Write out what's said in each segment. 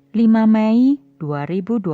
5 Mei 2021,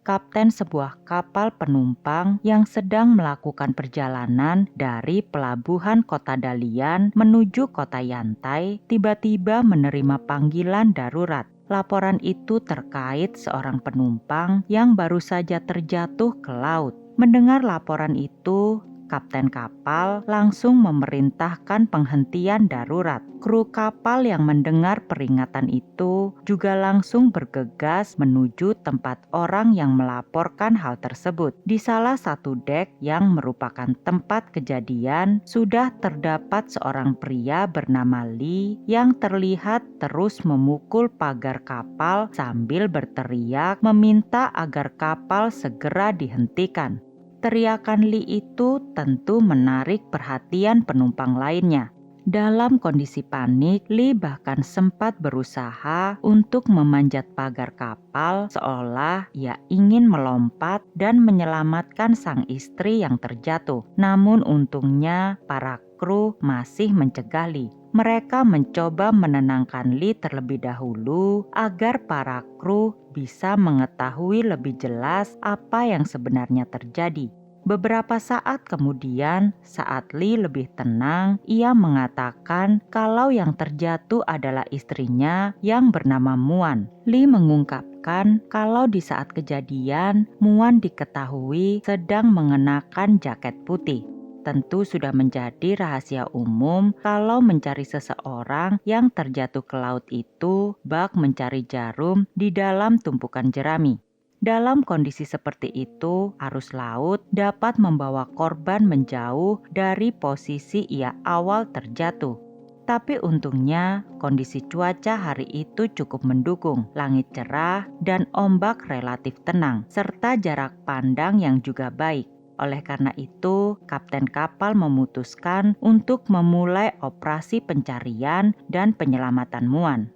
kapten sebuah kapal penumpang yang sedang melakukan perjalanan dari pelabuhan kota Dalian menuju kota Yantai tiba-tiba menerima panggilan darurat. Laporan itu terkait seorang penumpang yang baru saja terjatuh ke laut. Mendengar laporan itu, kapten kapal langsung memerintahkan penghentian darurat. Kru kapal yang mendengar peringatan itu juga langsung bergegas menuju tempat orang yang melaporkan hal tersebut. Di salah satu dek yang merupakan tempat kejadian, sudah terdapat seorang pria bernama Lee yang terlihat terus memukul pagar kapal sambil berteriak meminta agar kapal segera dihentikan. Teriakan Lee itu tentu menarik perhatian penumpang lainnya. Dalam kondisi panik, Lee bahkan sempat berusaha untuk memanjat pagar kapal seolah ia ingin melompat dan menyelamatkan sang istri yang terjatuh. Namun untungnya para kru masih mencegah Lee. Mereka mencoba menenangkan Lee terlebih dahulu agar para kru bisa mengetahui lebih jelas apa yang sebenarnya terjadi. Beberapa saat kemudian, saat Lee lebih tenang, ia mengatakan kalau yang terjatuh adalah istrinya yang bernama Muan. Lee mengungkapkan kalau di saat kejadian, Muan diketahui sedang mengenakan jaket putih. Tentu sudah menjadi rahasia umum kalau mencari seseorang yang terjatuh ke laut itu bak mencari jarum di dalam tumpukan jerami. Dalam kondisi seperti itu, arus laut dapat membawa korban menjauh dari posisi ia awal terjatuh. Tapi untungnya, kondisi cuaca hari itu cukup mendukung. Langit cerah dan ombak relatif tenang, serta jarak pandang yang juga baik. Oleh karena itu, kapten kapal memutuskan untuk memulai operasi pencarian dan penyelamatan Muan.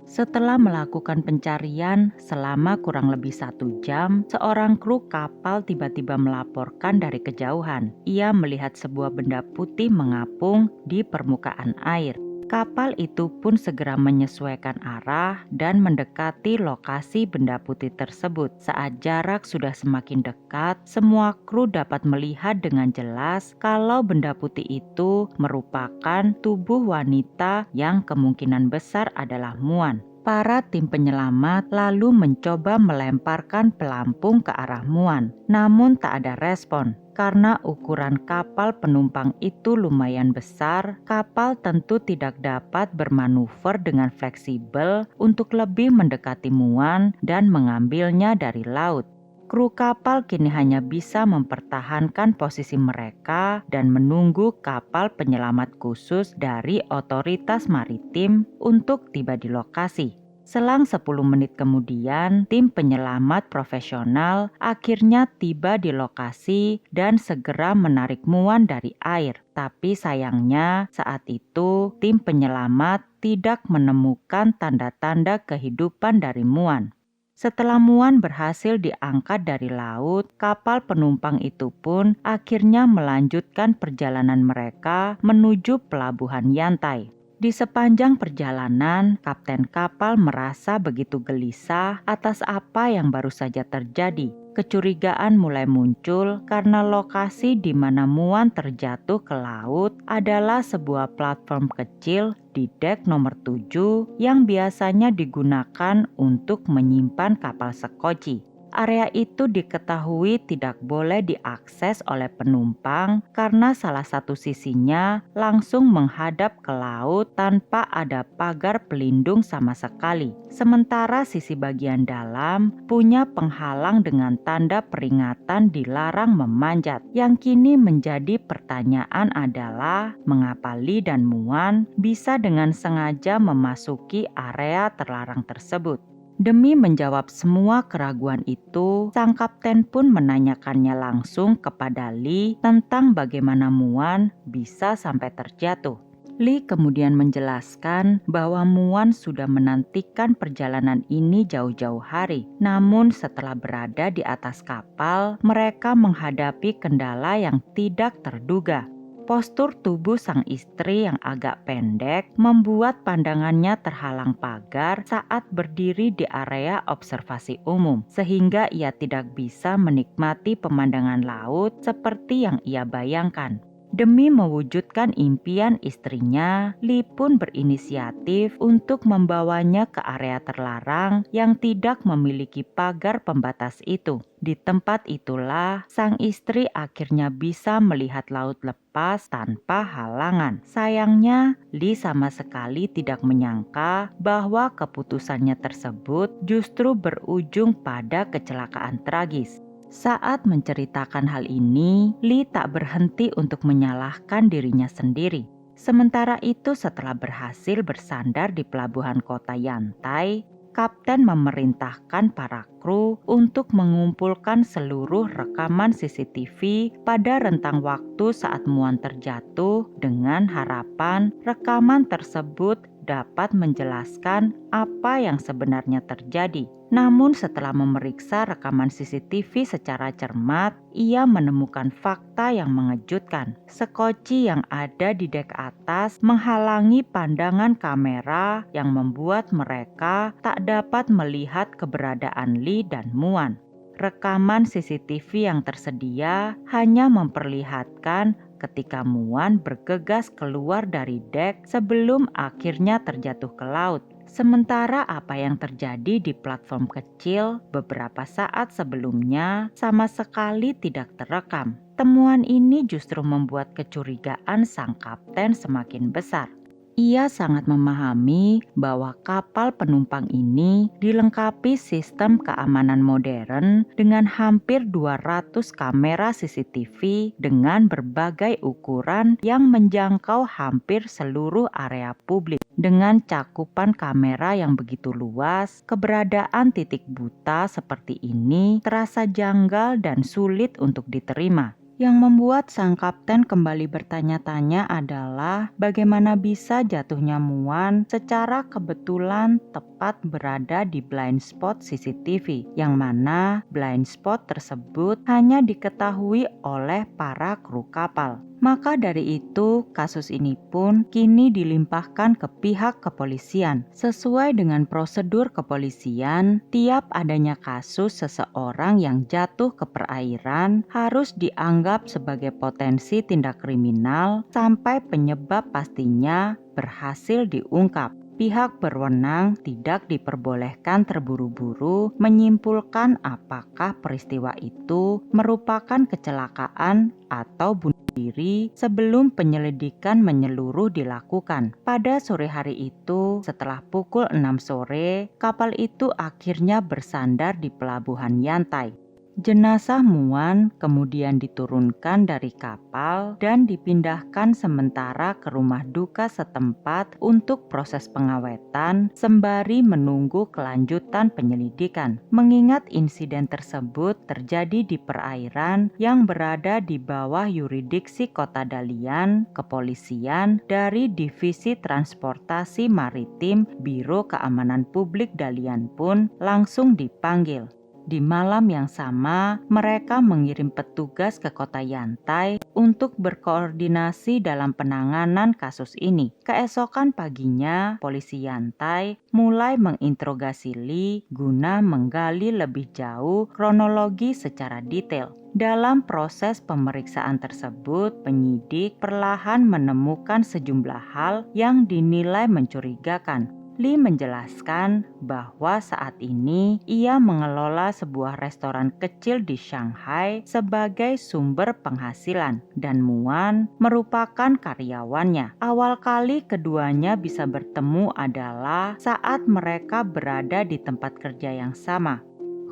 Setelah melakukan pencarian selama kurang lebih 1 jam, seorang kru kapal tiba-tiba melaporkan dari kejauhan. Ia melihat sebuah benda putih mengapung di permukaan air. Kapal itu pun segera menyesuaikan arah dan mendekati lokasi benda putih tersebut. Saat jarak sudah semakin dekat, semua kru dapat melihat dengan jelas kalau benda putih itu merupakan tubuh wanita yang kemungkinan besar adalah Muan. Para tim penyelamat lalu mencoba melemparkan pelampung ke arah Muan, namun tak ada respon. Karena ukuran kapal penumpang itu lumayan besar, kapal tentu tidak dapat bermanuver dengan fleksibel untuk lebih mendekati Muan dan mengambilnya dari laut. Kru kapal kini hanya bisa mempertahankan posisi mereka dan menunggu kapal penyelamat khusus dari otoritas maritim untuk tiba di lokasi. Selang 10 menit kemudian, tim penyelamat profesional akhirnya tiba di lokasi dan segera menarik Muan dari air. Tapi sayangnya saat itu tim penyelamat tidak menemukan tanda-tanda kehidupan dari Muan. Setelah Muan berhasil diangkat dari laut, kapal penumpang itu pun akhirnya melanjutkan perjalanan mereka menuju pelabuhan Yantai. Di sepanjang perjalanan, kapten kapal merasa begitu gelisah atas apa yang baru saja terjadi. Kecurigaan mulai muncul karena lokasi di mana Muan terjatuh ke laut adalah sebuah platform kecil di dek nomor 7 yang biasanya digunakan untuk menyimpan kapal sekoci. Area itu diketahui tidak boleh diakses oleh penumpang karena salah satu sisinya langsung menghadap ke laut tanpa ada pagar pelindung sama sekali. Sementara sisi bagian dalam punya penghalang dengan tanda peringatan dilarang memanjat. Yang kini menjadi pertanyaan adalah mengapa Lee dan Muan bisa dengan sengaja memasuki area terlarang tersebut. Demi menjawab semua keraguan itu, sang kapten pun menanyakannya langsung kepada Lee tentang bagaimana Muan bisa sampai terjatuh. Lee kemudian menjelaskan bahwa Muan sudah menantikan perjalanan ini jauh-jauh hari. Namun setelah berada di atas kapal, mereka menghadapi kendala yang tidak terduga. Postur tubuh sang istri yang agak pendek membuat pandangannya terhalang pagar saat berdiri di area observasi umum, sehingga ia tidak bisa menikmati pemandangan laut seperti yang ia bayangkan. Demi mewujudkan impian istrinya, Lee pun berinisiatif untuk membawanya ke area terlarang yang tidak memiliki pagar pembatas itu. Di tempat itulah sang istri akhirnya bisa melihat laut lepas tanpa halangan. Sayangnya, Lee sama sekali tidak menyangka bahwa keputusannya tersebut justru berujung pada kecelakaan tragis. Saat menceritakan hal ini, Lee tak berhenti untuk menyalahkan dirinya sendiri. Sementara itu, setelah berhasil bersandar di pelabuhan kota Yantai, kapten memerintahkan para kru untuk mengumpulkan seluruh rekaman CCTV pada rentang waktu saat Muan terjatuh dengan harapan rekaman tersebut dapat menjelaskan apa yang sebenarnya terjadi. Namun setelah memeriksa rekaman CCTV secara cermat, ia menemukan fakta yang mengejutkan. Sekoci yang ada di dek atas menghalangi pandangan kamera yang membuat mereka tak dapat melihat keberadaan Lee dan Muan. Rekaman CCTV yang tersedia hanya memperlihatkan ketika Muan bergegas keluar dari dek sebelum akhirnya terjatuh ke laut. Sementara apa yang terjadi di platform kecil beberapa saat sebelumnya sama sekali tidak terekam. Temuan ini justru membuat kecurigaan sang kapten semakin besar. Ia sangat memahami bahwa kapal penumpang ini dilengkapi sistem keamanan modern dengan hampir 200 kamera CCTV dengan berbagai ukuran yang menjangkau hampir seluruh area publik. Dengan cakupan kamera yang begitu luas, keberadaan titik buta seperti ini terasa janggal dan sulit untuk diterima. Yang membuat sang kapten kembali bertanya-tanya adalah bagaimana bisa jatuhnya Muan secara kebetulan tepat berada di blind spot CCTV, yang mana blind spot tersebut hanya diketahui oleh para kru kapal. Maka dari itu, kasus ini pun kini dilimpahkan ke pihak kepolisian. Sesuai dengan prosedur kepolisian, tiap adanya kasus seseorang yang jatuh ke perairan harus dianggap sebagai potensi tindak kriminal sampai penyebab pastinya berhasil diungkap. Pihak berwenang tidak diperbolehkan terburu-buru menyimpulkan apakah peristiwa itu merupakan kecelakaan atau bunuh diri sebelum penyelidikan menyeluruh dilakukan. Pada sore hari itu, setelah pukul 6 sore, kapal itu akhirnya bersandar di pelabuhan Yantai. Jenazah Muan kemudian diturunkan dari kapal dan dipindahkan sementara ke rumah duka setempat untuk proses pengawetan sembari menunggu kelanjutan penyelidikan. Mengingat insiden tersebut terjadi di perairan yang berada di bawah yurisdiksi Kota Dalian, kepolisian dari Divisi Transportasi Maritim Biro Keamanan Publik Dalian pun langsung dipanggil. Di malam yang sama, mereka mengirim petugas ke kota Yantai untuk berkoordinasi dalam penanganan kasus ini. Keesokan paginya, polisi Yantai mulai menginterogasi Lee guna menggali lebih jauh kronologi secara detail. Dalam proses pemeriksaan tersebut, penyidik perlahan menemukan sejumlah hal yang dinilai mencurigakan. Lee menjelaskan bahwa saat ini ia mengelola sebuah restoran kecil di Shanghai sebagai sumber penghasilan dan Muan merupakan karyawannya. Awal kali keduanya bisa bertemu adalah saat mereka berada di tempat kerja yang sama.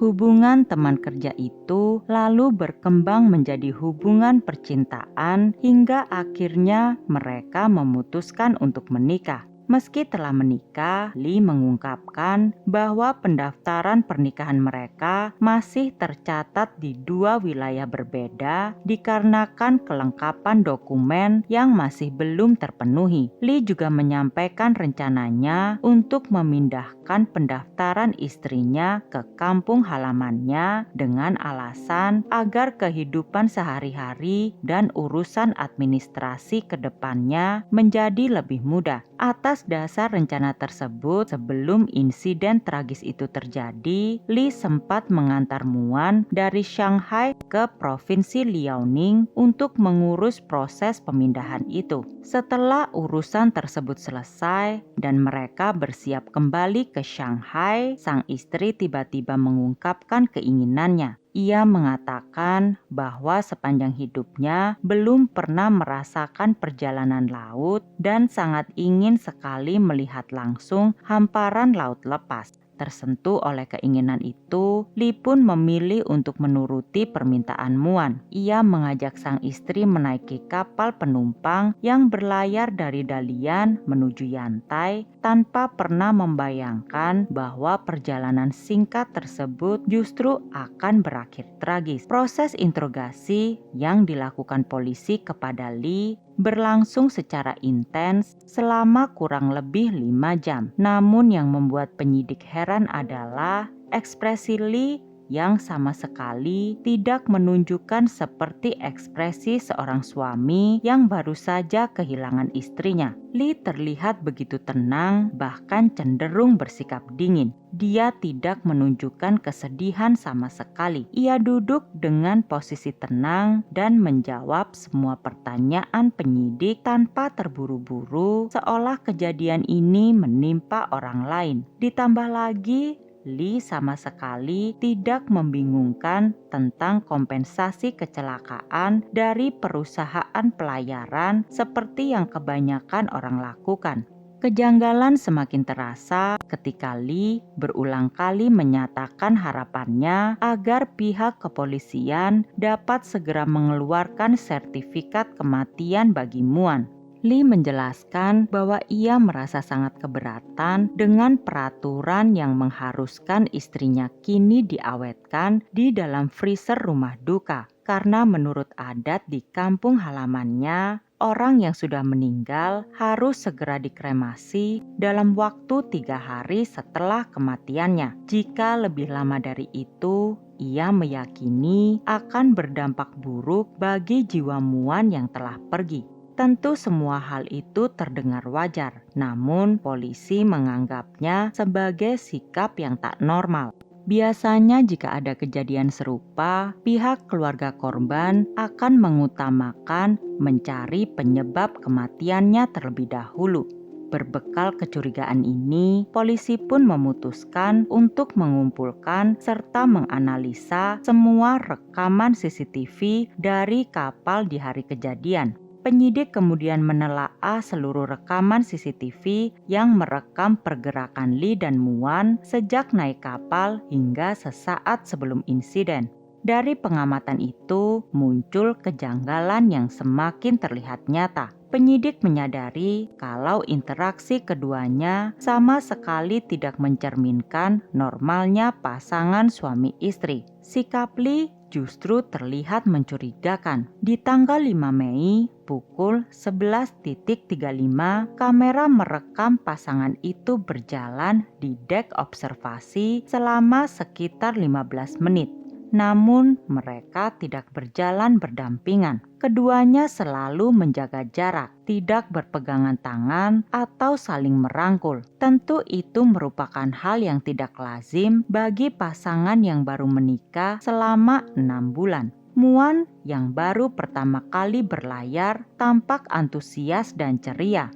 Hubungan teman kerja itu lalu berkembang menjadi hubungan percintaan hingga akhirnya mereka memutuskan untuk menikah. Meski telah menikah, Lee mengungkapkan bahwa pendaftaran pernikahan mereka masih tercatat di dua wilayah berbeda dikarenakan kelengkapan dokumen yang masih belum terpenuhi. Lee juga menyampaikan rencananya untuk memindahkan pendaftaran istrinya ke kampung halamannya dengan alasan agar kehidupan sehari-hari dan urusan administrasi ke depannya menjadi lebih mudah. Atas dasar rencana tersebut, sebelum insiden tragis itu terjadi, Lee sempat mengantar Muan dari Shanghai ke provinsi Liaoning untuk mengurus proses pemindahan itu. Setelah urusan tersebut selesai dan mereka bersiap kembali ke Shanghai, sang istri tiba-tiba mengungkapkan keinginannya. Ia mengatakan bahwa sepanjang hidupnya belum pernah merasakan perjalanan laut dan sangat ingin sekali melihat langsung hamparan laut lepas. Tersentuh oleh keinginan itu, Lee pun memilih untuk menuruti permintaan Muan. Ia mengajak sang istri menaiki kapal penumpang yang berlayar dari Dalian menuju Yantai tanpa pernah membayangkan bahwa perjalanan singkat tersebut justru akan berakhir tragis. Proses interogasi yang dilakukan polisi kepada Lee berlangsung secara intens selama kurang lebih 5 jam. Namun yang membuat penyidik heran adalah ekspresi Lee yang sama sekali tidak menunjukkan seperti ekspresi seorang suami yang baru saja kehilangan istrinya. Lee terlihat begitu tenang, bahkan cenderung bersikap dingin. Dia tidak menunjukkan kesedihan sama sekali. Ia duduk dengan posisi tenang dan menjawab semua pertanyaan penyidik tanpa terburu-buru, seolah kejadian ini menimpa orang lain. Ditambah lagi, Lee sama sekali tidak membingungkan tentang kompensasi kecelakaan dari perusahaan pelayaran seperti yang kebanyakan orang lakukan. Kejanggalan semakin terasa ketika Lee berulang kali menyatakan harapannya agar pihak kepolisian dapat segera mengeluarkan sertifikat kematian bagi Muan. Lee menjelaskan bahwa ia merasa sangat keberatan dengan peraturan yang mengharuskan istrinya kini diawetkan di dalam freezer rumah duka. Karena menurut adat di kampung halamannya, orang yang sudah meninggal harus segera dikremasi dalam waktu 3 hari setelah kematiannya. Jika lebih lama dari itu, ia meyakini akan berdampak buruk bagi jiwa Muan yang telah pergi. Tentu semua hal itu terdengar wajar, namun polisi menganggapnya sebagai sikap yang tak normal. Biasanya jika ada kejadian serupa, pihak keluarga korban akan mengutamakan mencari penyebab kematiannya terlebih dahulu. Berbekal kecurigaan ini, polisi pun memutuskan untuk mengumpulkan serta menganalisa semua rekaman CCTV dari kapal di hari kejadian. Penyidik kemudian menelaah seluruh rekaman CCTV yang merekam pergerakan Lee dan Muan sejak naik kapal hingga sesaat sebelum insiden. Dari pengamatan itu, muncul kejanggalan yang semakin terlihat nyata. Penyidik menyadari kalau interaksi keduanya sama sekali tidak mencerminkan normalnya pasangan suami istri. Sikap Lee justru terlihat mencurigakan. Di tanggal 5 Mei pukul 11.35, kamera merekam pasangan itu berjalan di dek observasi selama sekitar 15 menit. Namun mereka tidak berjalan berdampingan. Keduanya selalu menjaga jarak, tidak berpegangan tangan atau saling merangkul. Tentu itu merupakan hal yang tidak lazim bagi pasangan yang baru menikah selama 6 bulan. Muan yang baru pertama kali berlayar tampak antusias dan ceria.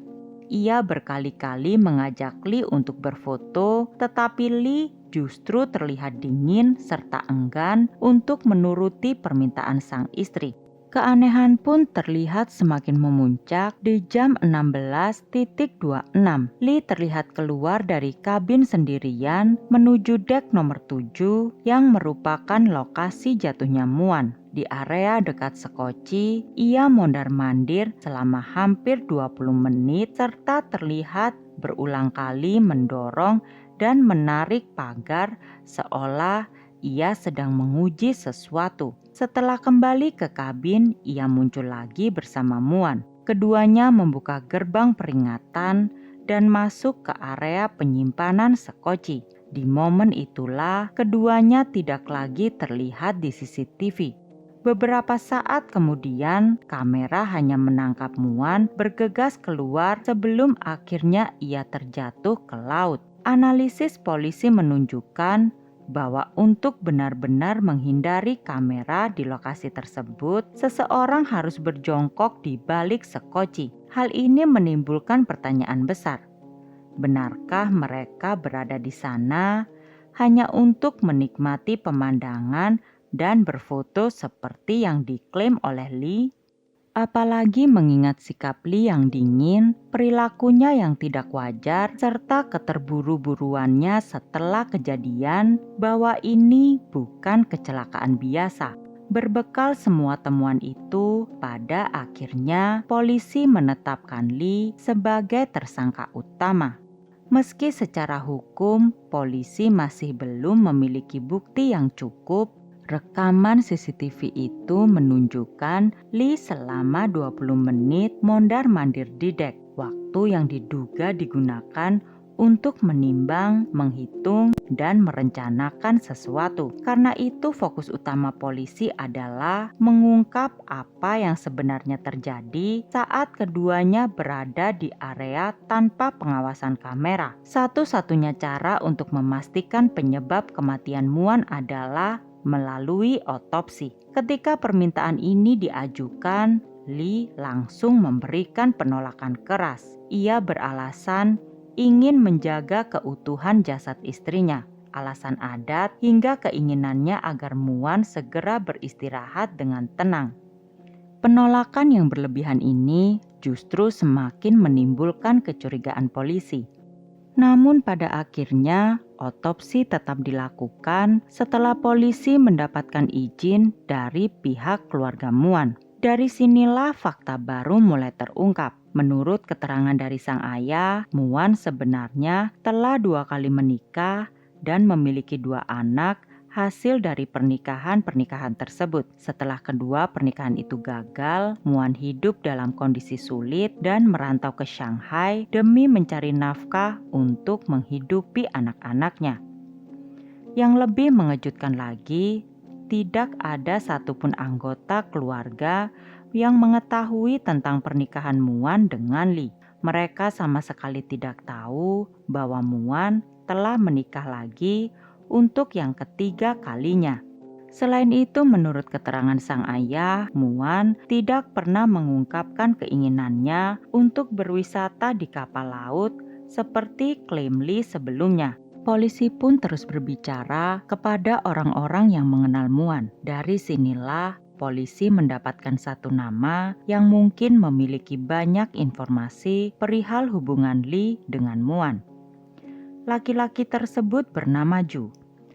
Ia berkali-kali mengajak Lee untuk berfoto, tetapi Lee justru terlihat dingin serta enggan untuk menuruti permintaan sang istri. Keanehan pun terlihat semakin memuncak di jam 16.26. Lee terlihat keluar dari kabin sendirian menuju dek nomor 7 yang merupakan lokasi jatuhnya Muan. Di area dekat sekoci, ia mondar-mandir selama hampir 20 menit serta terlihat berulang kali mendorong dan menarik pagar seolah ia sedang menguji sesuatu. Setelah kembali ke kabin, ia muncul lagi bersama Muan. Keduanya membuka gerbang peringatan dan masuk ke area penyimpanan sekoci. Di momen itulah keduanya tidak lagi terlihat di CCTV. Beberapa saat kemudian, kamera hanya menangkap Muan bergegas keluar sebelum akhirnya ia terjatuh ke laut. Analisis polisi menunjukkan bahwa untuk benar-benar menghindari kamera di lokasi tersebut, seseorang harus berjongkok di balik sekoci. Hal ini menimbulkan pertanyaan besar. Benarkah mereka berada di sana hanya untuk menikmati pemandangan dan berfoto seperti yang diklaim oleh Lee? Apalagi mengingat sikap Lee yang dingin, perilakunya yang tidak wajar, serta keterburu-buruannya setelah kejadian bahwa ini bukan kecelakaan biasa. Berbekal semua temuan itu, pada akhirnya polisi menetapkan Lee sebagai tersangka utama. Meski secara hukum polisi masih belum memiliki bukti yang cukup, rekaman CCTV itu menunjukkan Lee selama 20 menit mondar-mandir di dek, waktu yang diduga digunakan untuk menimbang, menghitung, dan merencanakan sesuatu. Karena itu fokus utama polisi adalah mengungkap apa yang sebenarnya terjadi saat keduanya berada di area tanpa pengawasan kamera. Satu-satunya cara untuk memastikan penyebab kematian Muan adalah melalui otopsi. Ketika permintaan ini diajukan, Lee langsung memberikan penolakan keras. Ia beralasan ingin menjaga keutuhan jasad istrinya, alasan adat, hingga keinginannya agar Muan segera beristirahat dengan tenang. Penolakan yang berlebihan ini justru semakin menimbulkan kecurigaan polisi. Namun pada akhirnya otopsi tetap dilakukan setelah polisi mendapatkan izin dari pihak keluarga Muan. Dari sinilah fakta baru mulai terungkap. Menurut keterangan dari sang ayah, Muan sebenarnya telah 2 kali menikah dan memiliki 2 anak hasil dari pernikahan tersebut. Setelah kedua pernikahan itu gagal, Muan hidup dalam kondisi sulit dan merantau ke Shanghai demi mencari nafkah untuk menghidupi anak-anaknya. Yang lebih mengejutkan lagi, tidak ada satupun anggota keluarga yang mengetahui tentang pernikahan Muan dengan Lee. Mereka sama sekali tidak tahu bahwa Muan telah menikah lagi untuk yang ketiga kalinya. Selain itu, menurut keterangan sang ayah, Muan tidak pernah mengungkapkan keinginannya untuk berwisata di kapal laut seperti klaim Lee sebelumnya. Polisi pun terus berbicara kepada orang-orang yang mengenal Muan. Dari sinilah polisi mendapatkan satu nama yang mungkin memiliki banyak informasi perihal hubungan Lee dengan Muan. Laki-laki tersebut bernama Ju,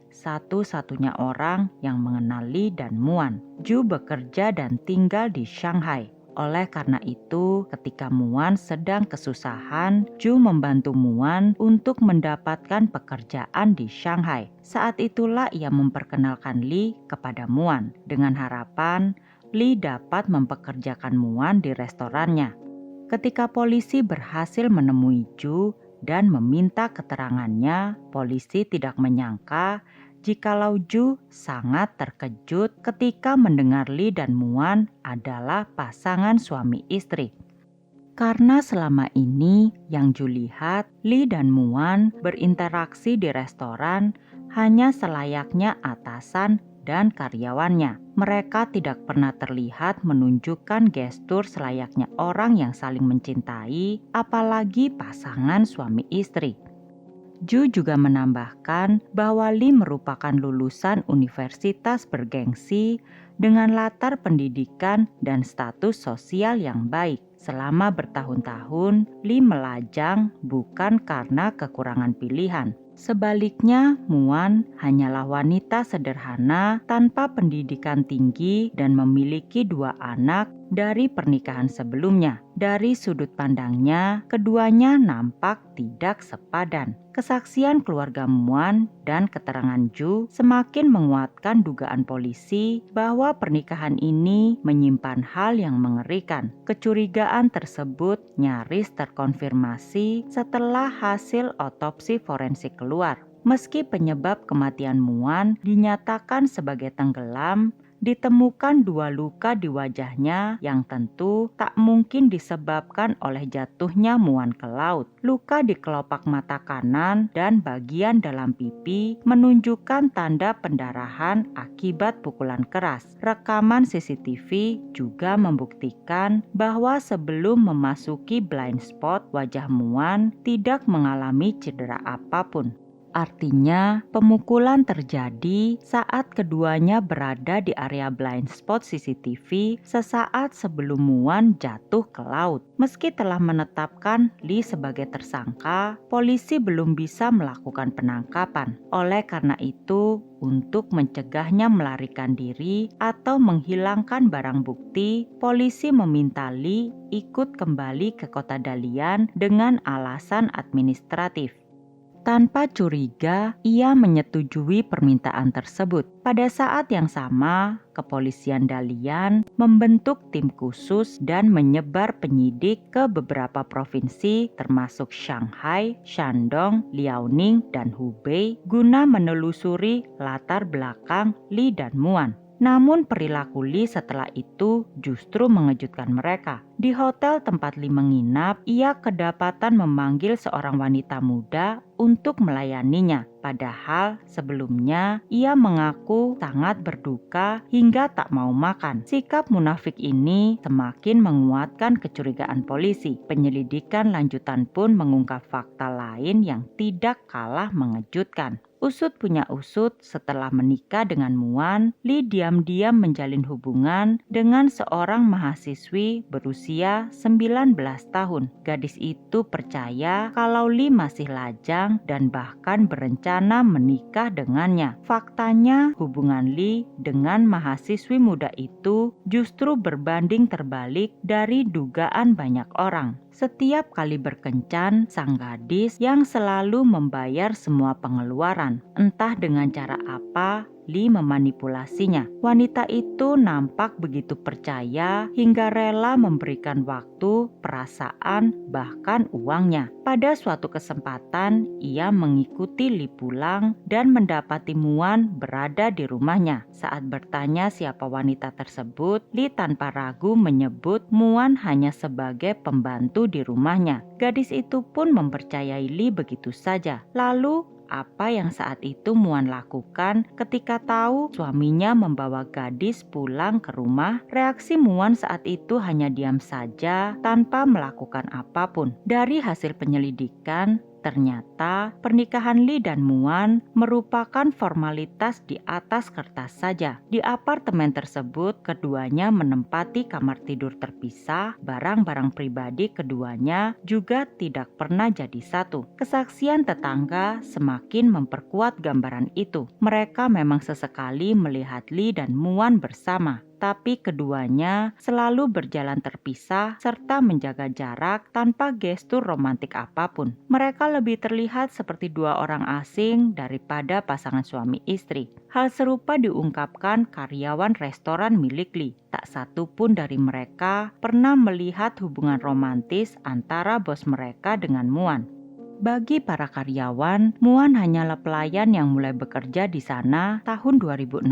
satu-satunya orang yang mengenal Lee dan Muan. Ju bekerja dan tinggal di Shanghai. Oleh karena itu, ketika Muan sedang kesusahan, Ju membantu Muan untuk mendapatkan pekerjaan di Shanghai. Saat itulah ia memperkenalkan Lee kepada Muan dengan harapan Lee dapat mempekerjakan Muan di restorannya. Ketika polisi berhasil menemui Ju dan meminta keterangannya, polisi tidak menyangka jikalau Ju sangat terkejut ketika mendengar Lee dan Muan adalah pasangan suami istri. Karena selama ini yang Ju lihat, Lee dan Muan berinteraksi di restoran hanya selayaknya atasan dan karyawannya. Mereka tidak pernah terlihat menunjukkan gestur selayaknya orang yang saling mencintai, apalagi pasangan suami istri. Ju juga menambahkan bahwa Lee merupakan lulusan universitas bergengsi dengan latar pendidikan dan status sosial yang baik. Selama bertahun-tahun, Lee melajang bukan karena kekurangan pilihan. Sebaliknya, Muan hanyalah wanita sederhana tanpa pendidikan tinggi dan memiliki 2 anak dari pernikahan sebelumnya. Dari sudut pandangnya, keduanya nampak tidak sepadan. Kesaksian keluarga Muan dan keterangan Ju semakin menguatkan dugaan polisi bahwa pernikahan ini menyimpan hal yang mengerikan. Kecurigaan tersebut nyaris terkonfirmasi setelah hasil otopsi forensik keluar. Meski penyebab kematian Muan dinyatakan sebagai tenggelam, ditemukan 2 luka di wajahnya yang tentu tak mungkin disebabkan oleh jatuhnya Muan ke laut. Luka di kelopak mata kanan dan bagian dalam pipi menunjukkan tanda pendarahan akibat pukulan keras. Rekaman CCTV juga membuktikan bahwa sebelum memasuki blind spot, wajah Muan tidak mengalami cedera apapun. Artinya, pemukulan terjadi saat keduanya berada di area blind spot CCTV sesaat sebelum Muan jatuh ke laut. Meski telah menetapkan Lee sebagai tersangka, polisi belum bisa melakukan penangkapan. Oleh karena itu, untuk mencegahnya melarikan diri atau menghilangkan barang bukti, polisi meminta Lee ikut kembali ke kota Dalian dengan alasan administratif. Tanpa curiga, ia menyetujui permintaan tersebut. Pada saat yang sama, kepolisian Dalian membentuk tim khusus dan menyebar penyidik ke beberapa provinsi termasuk Shanghai, Shandong, Liaoning, dan Hubei guna menelusuri latar belakang Li dan Muan. Namun perilaku Lee setelah itu justru mengejutkan mereka. Di hotel tempat Lee menginap, ia kedapatan memanggil seorang wanita muda untuk melayaninya. Padahal sebelumnya ia mengaku sangat berduka hingga tak mau makan. Sikap munafik ini semakin menguatkan kecurigaan polisi. Penyelidikan lanjutan pun mengungkap fakta lain yang tidak kalah mengejutkan. Usut punya usut, setelah menikah dengan Muan, Lee diam-diam menjalin hubungan dengan seorang mahasiswi berusia 19 tahun. Gadis itu percaya kalau Lee masih lajang dan bahkan berencana menikah dengannya. Faktanya, hubungan Lee dengan mahasiswi muda itu justru berbanding terbalik dari dugaan banyak orang. Setiap kali berkencan, sang gadis yang selalu membayar semua pengeluaran. Entah dengan cara apa, Lee memanipulasinya. Wanita itu nampak begitu percaya hingga rela memberikan waktu, perasaan, bahkan uangnya. Pada suatu kesempatan, ia mengikuti Lee pulang dan mendapati Muan berada di rumahnya. Saat bertanya siapa wanita tersebut, Lee tanpa ragu menyebut Muan hanya sebagai pembantu di rumahnya. Gadis itu pun mempercayai Lee begitu saja. Lalu, apa yang saat itu Muan lakukan ketika tahu suaminya membawa gadis pulang ke rumah? Reaksi Muan saat itu hanya diam saja tanpa melakukan apapun. Dari hasil penyelidikan, ternyata pernikahan Lee dan Muan merupakan formalitas di atas kertas saja. Di apartemen tersebut, keduanya menempati kamar tidur terpisah. Barang-barang pribadi keduanya juga tidak pernah jadi satu. Kesaksian tetangga semakin memperkuat gambaran itu. Mereka memang sesekali melihat Lee dan Muan bersama, tapi keduanya selalu berjalan terpisah serta menjaga jarak tanpa gestur romantik apapun. Mereka lebih terlihat seperti dua orang asing daripada pasangan suami istri. Hal serupa diungkapkan karyawan restoran milik Lee. Tak satu pun dari mereka pernah melihat hubungan romantis antara bos mereka dengan Muan. Bagi para karyawan, Muan hanyalah pelayan yang mulai bekerja di sana tahun 2016.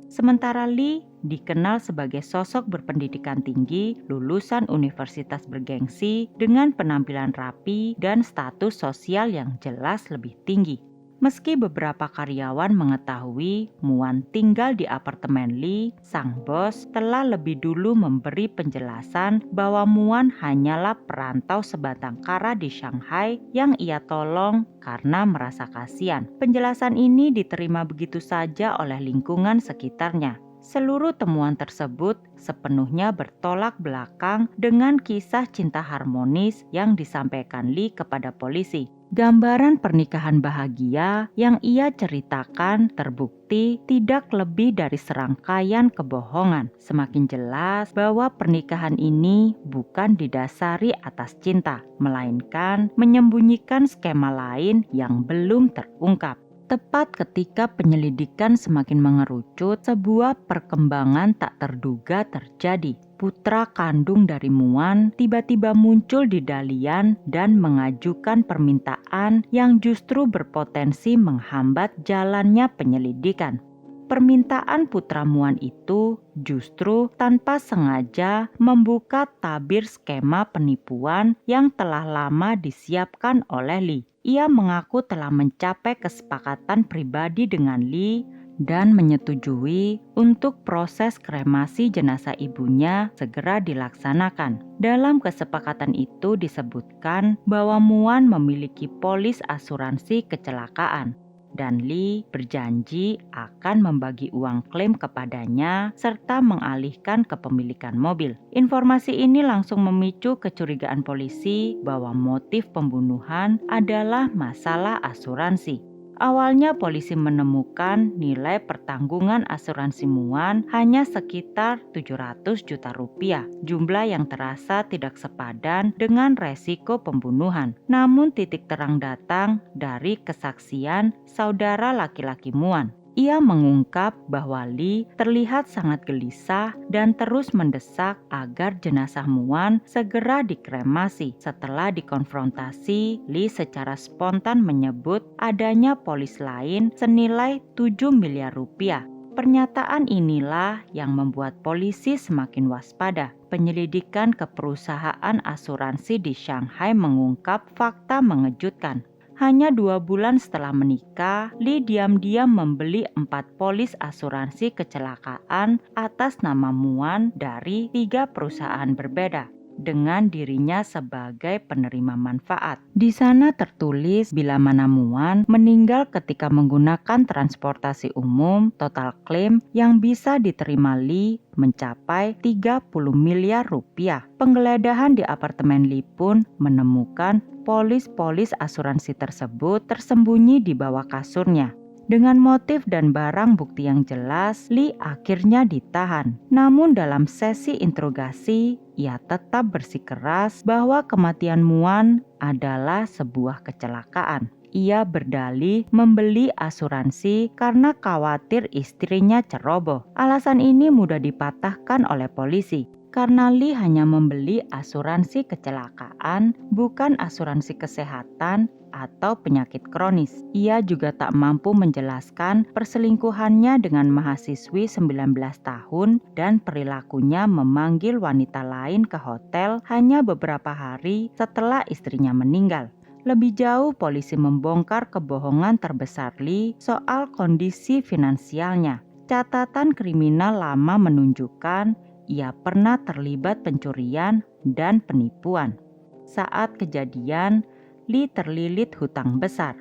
Sementara Lee dikenal sebagai sosok berpendidikan tinggi, lulusan universitas bergengsi dengan penampilan rapi dan status sosial yang jelas lebih tinggi. Meski beberapa karyawan mengetahui Muan tinggal di apartemen Lee, sang bos telah lebih dulu memberi penjelasan bahwa Muan hanyalah perantau sebatang kara di Shanghai yang ia tolong karena merasa kasihan. Penjelasan ini diterima begitu saja oleh lingkungan sekitarnya. Seluruh temuan tersebut sepenuhnya bertolak belakang dengan kisah cinta harmonis yang disampaikan Lee kepada polisi. Gambaran pernikahan bahagia yang ia ceritakan terbukti tidak lebih dari serangkaian kebohongan. Semakin jelas bahwa pernikahan ini bukan didasari atas cinta, melainkan menyembunyikan skema lain yang belum terungkap. Tepat ketika penyelidikan semakin mengerucut, sebuah perkembangan tak terduga terjadi. Putra kandung dari Muan tiba-tiba muncul di Dalian dan mengajukan permintaan yang justru berpotensi menghambat jalannya penyelidikan. Permintaan putra Muan itu justru tanpa sengaja membuka tabir skema penipuan yang telah lama disiapkan oleh Lee. Ia mengaku telah mencapai kesepakatan pribadi dengan Lee dan menyetujui untuk proses kremasi jenazah ibunya segera dilaksanakan. Dalam kesepakatan itu disebutkan bahwa Muan memiliki polis asuransi kecelakaan dan Lee berjanji akan membagi uang klaim kepadanya serta mengalihkan kepemilikan mobil. Informasi ini langsung memicu kecurigaan polisi bahwa motif pembunuhan adalah masalah asuransi. Awalnya polisi menemukan nilai pertanggungan asuransi Muan hanya sekitar 700 juta rupiah, jumlah yang terasa tidak sepadan dengan resiko pembunuhan. Namun titik terang datang dari kesaksian saudara laki-laki Muan. Ia mengungkap bahwa Lee terlihat sangat gelisah dan terus mendesak agar jenazah Muan segera dikremasi. Setelah dikonfrontasi, Lee secara spontan menyebut adanya polis lain senilai 7 miliar rupiah. Pernyataan inilah yang membuat polisi semakin waspada. Penyelidikan ke perusahaan asuransi di Shanghai mengungkap fakta mengejutkan. Hanya 2 bulan setelah menikah, Lee diam-diam membeli 4 polis asuransi kecelakaan atas nama Muan dari 3 perusahaan berbeda, dengan dirinya sebagai penerima manfaat. Di sana tertulis bila mana Muan meninggal ketika menggunakan transportasi umum, total klaim yang bisa diterima Lee mencapai 30 miliar rupiah. Penggeledahan di apartemen Lee pun menemukan polis-polis asuransi tersebut tersembunyi di bawah kasurnya. Dengan motif dan barang bukti yang jelas, Lee akhirnya ditahan. Namun dalam sesi interogasi, ia tetap bersikeras bahwa kematian Muan adalah sebuah kecelakaan. Ia berdalih membeli asuransi karena khawatir istrinya ceroboh. Alasan ini mudah dipatahkan oleh polisi. Karena Lee hanya membeli asuransi kecelakaan, bukan asuransi kesehatan atau penyakit kronis. Ia juga tak mampu menjelaskan perselingkuhannya dengan mahasiswi 19 tahun dan perilakunya memanggil wanita lain ke hotel hanya beberapa hari setelah istrinya meninggal. Lebih jauh, polisi membongkar kebohongan terbesar Lee soal kondisi finansialnya. Catatan kriminal lama menunjukkan ia pernah terlibat pencurian dan penipuan. Saat kejadian, Lee terlilit hutang besar.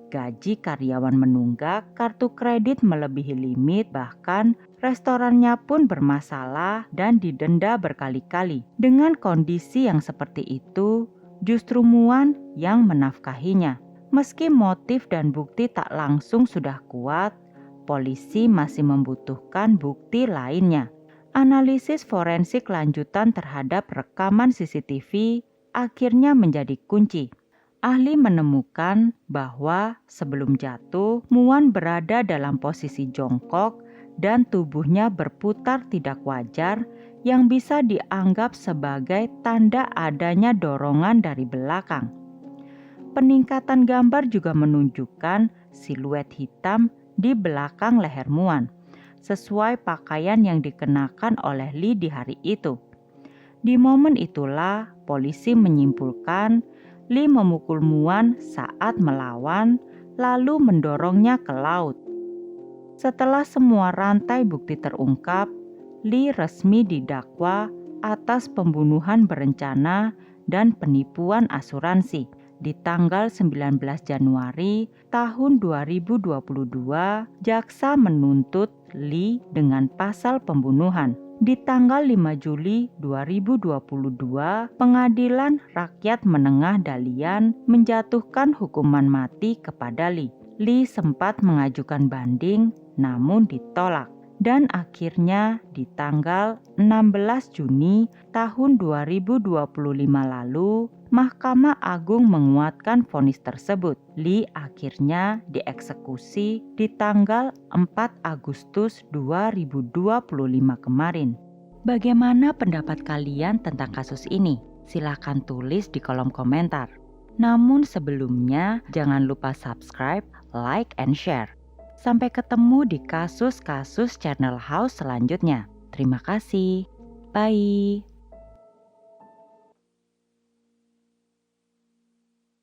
Gaji karyawan menunggak, kartu kredit melebihi limit, bahkan restorannya pun bermasalah dan didenda berkali-kali. Dengan kondisi yang seperti itu, justru Muan yang menafkahinya. Meski motif dan bukti tak langsung sudah kuat, polisi masih membutuhkan bukti lainnya. Analisis forensik lanjutan terhadap rekaman CCTV akhirnya menjadi kunci. Ahli menemukan bahwa sebelum jatuh, Muan berada dalam posisi jongkok dan tubuhnya berputar tidak wajar yang bisa dianggap sebagai tanda adanya dorongan dari belakang. Peningkatan gambar juga menunjukkan siluet hitam di belakang leher Muan, sesuai pakaian yang dikenakan oleh Lee di hari itu. Di momen itulah polisi menyimpulkan Lee memukul Muan saat melawan lalu mendorongnya ke laut. Setelah semua rantai bukti terungkap, Lee resmi didakwa atas pembunuhan berencana dan penipuan asuransi. di tanggal 19 Januari tahun 2022, jaksa menuntut Lee dengan pasal pembunuhan. Di tanggal 5 Juli 2022, Pengadilan Rakyat Menengah Dalian menjatuhkan hukuman mati kepada Lee. Lee sempat mengajukan banding namun ditolak. Dan akhirnya di tanggal 16 Juni tahun 2025 lalu, Mahkamah Agung menguatkan vonis tersebut. Lee akhirnya dieksekusi di tanggal 4 Agustus 2025 kemarin. Bagaimana pendapat kalian tentang kasus ini? Silahkan tulis di kolom komentar. Namun sebelumnya, jangan lupa subscribe, like, and share. Sampai ketemu di kasus-kasus Channel House selanjutnya. Terima kasih. Bye.